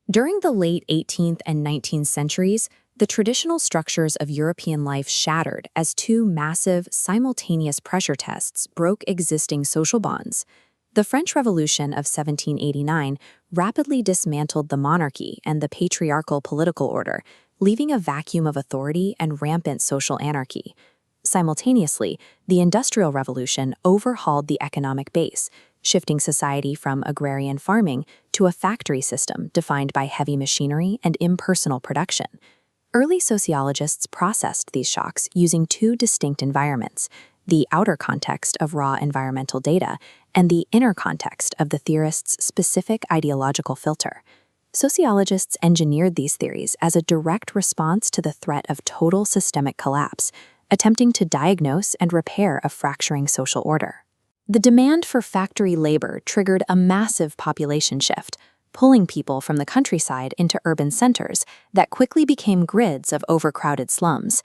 During the late 18th and 19th centuries, the traditional structures of European life shattered as two massive, simultaneous pressure tests broke existing social bonds. The French Revolution of 1789 rapidly dismantled the monarchy and the patriarchal political order, leaving a vacuum of authority and rampant social anarchy. Simultaneously, the Industrial Revolution overhauled the economic base, shifting society from agrarian farming to a factory system defined by heavy machinery and impersonal production. Early sociologists processed these shocks using two distinct environments: the outer context of raw environmental data and the inner context of the theorist's specific ideological filter. Sociologists engineered these theories as a direct response to the threat of total systemic collapse, attempting to diagnose and repair a fracturing social order. The demand for factory labor triggered a massive population shift, pulling people from the countryside into urban centers that quickly became grids of overcrowded slums.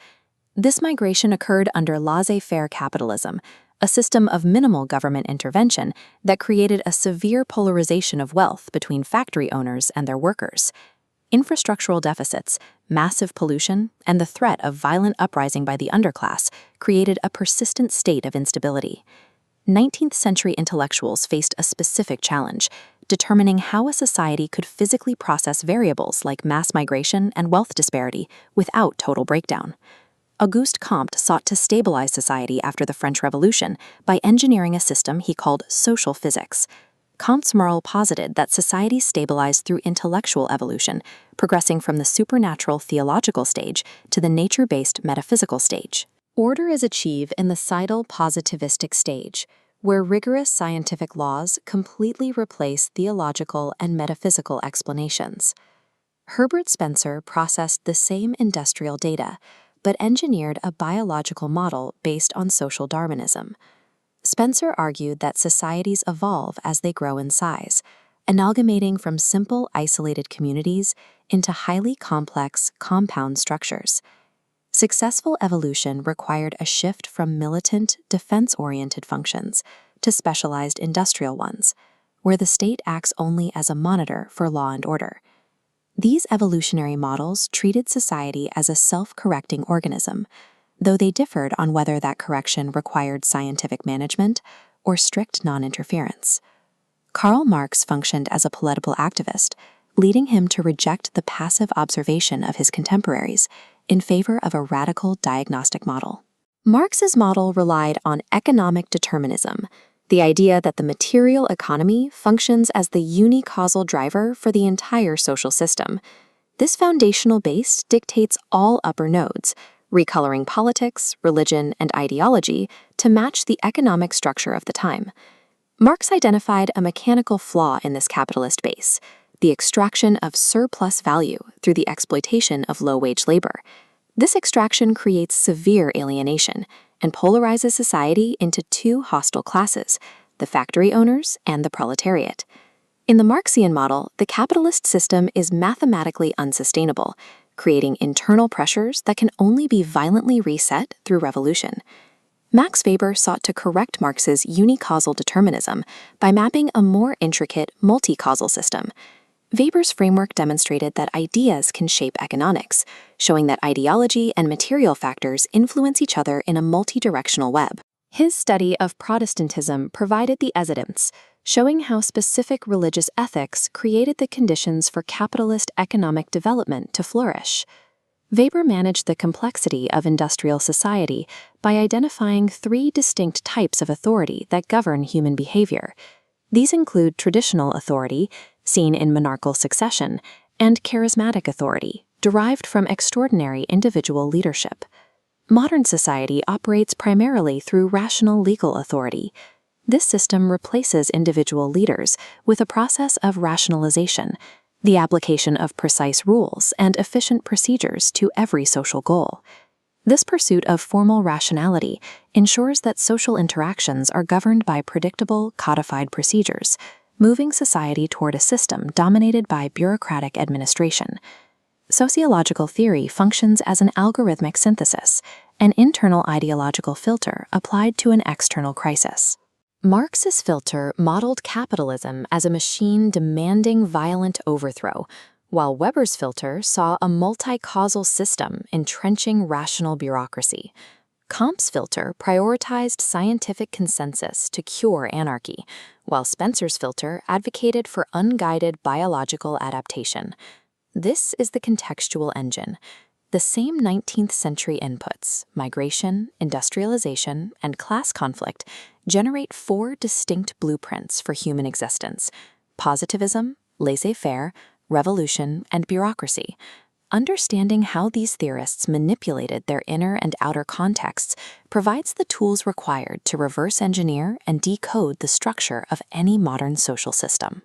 This migration occurred under laissez-faire capitalism, a system of minimal government intervention that created a severe polarization of wealth between factory owners and their workers. Infrastructural deficits, massive pollution, and the threat of violent uprising by the underclass created a persistent state of instability. 19th century intellectuals faced a specific challenge: determining how a society could physically process variables like mass migration and wealth disparity without total breakdown. Auguste Comte sought to stabilize society after the French Revolution by engineering a system he called social physics. Comte's moral posited that society stabilized through intellectual evolution, progressing from the supernatural theological stage to the nature-based metaphysical stage. Order is achieved in the sidal positivistic stage, where rigorous scientific laws completely replace theological and metaphysical explanations. Herbert Spencer processed the same industrial data, but engineered a biological model based on social Darwinism. Spencer argued that societies evolve as they grow in size, amalgamating from simple, isolated communities into highly complex, compound structures. Successful evolution required a shift from militant, defense-oriented functions to specialized industrial ones, where the state acts only as a monitor for law and order. These evolutionary models treated society as a self-correcting organism, though they differed on whether that correction required scientific management or strict non-interference. Karl Marx functioned as a political activist, leading him to reject the passive observation of his contemporaries in favor of a radical diagnostic model. Marx's model relied on economic determinism, the idea that the material economy functions as the unicausal driver for the entire social system. This foundational base dictates all upper nodes, recoloring politics, religion, and ideology to match the economic structure of the time. Marx identified a mechanical flaw in this capitalist base: the extraction of surplus value through the exploitation of low-wage labor. This extraction creates severe alienation and polarizes society into two hostile classes: the factory owners and the proletariat. In the Marxian model, the capitalist system is mathematically unsustainable, creating internal pressures that can only be violently reset through revolution. Max Weber sought to correct Marx's unicausal determinism by mapping a more intricate multi-causal system. Weber's framework demonstrated that ideas can shape economics, showing that ideology and material factors influence each other in a multi-directional web. His study of Protestantism provided the evidence, showing how specific religious ethics created the conditions for capitalist economic development to flourish. Weber managed the complexity of industrial society by identifying three distinct types of authority that govern human behavior. These include traditional authority, seen in monarchical succession, and charismatic authority, derived from extraordinary individual leadership. Modern society operates primarily through rational legal authority. This system replaces individual leaders with a process of rationalization, the application of precise rules and efficient procedures to every social goal. This pursuit of formal rationality ensures that social interactions are governed by predictable, codified procedures, moving society toward a system dominated by bureaucratic administration. Sociological theory functions as an algorithmic synthesis, an internal ideological filter applied to an external crisis. Marx's filter modeled capitalism as a machine demanding violent overthrow, while Weber's filter saw a multi-causal system entrenching rational bureaucracy. Comte's filter prioritized scientific consensus to cure anarchy, while Spencer's filter advocated for unguided biological adaptation. This is the contextual engine. The same 19th century inputs, migration, industrialization, and class conflict, generate four distinct blueprints for human existence: positivism, laissez-faire, revolution, and bureaucracy. Understanding how these theorists manipulated their inner and outer contexts provides the tools required to reverse engineer and decode the structure of any modern social system.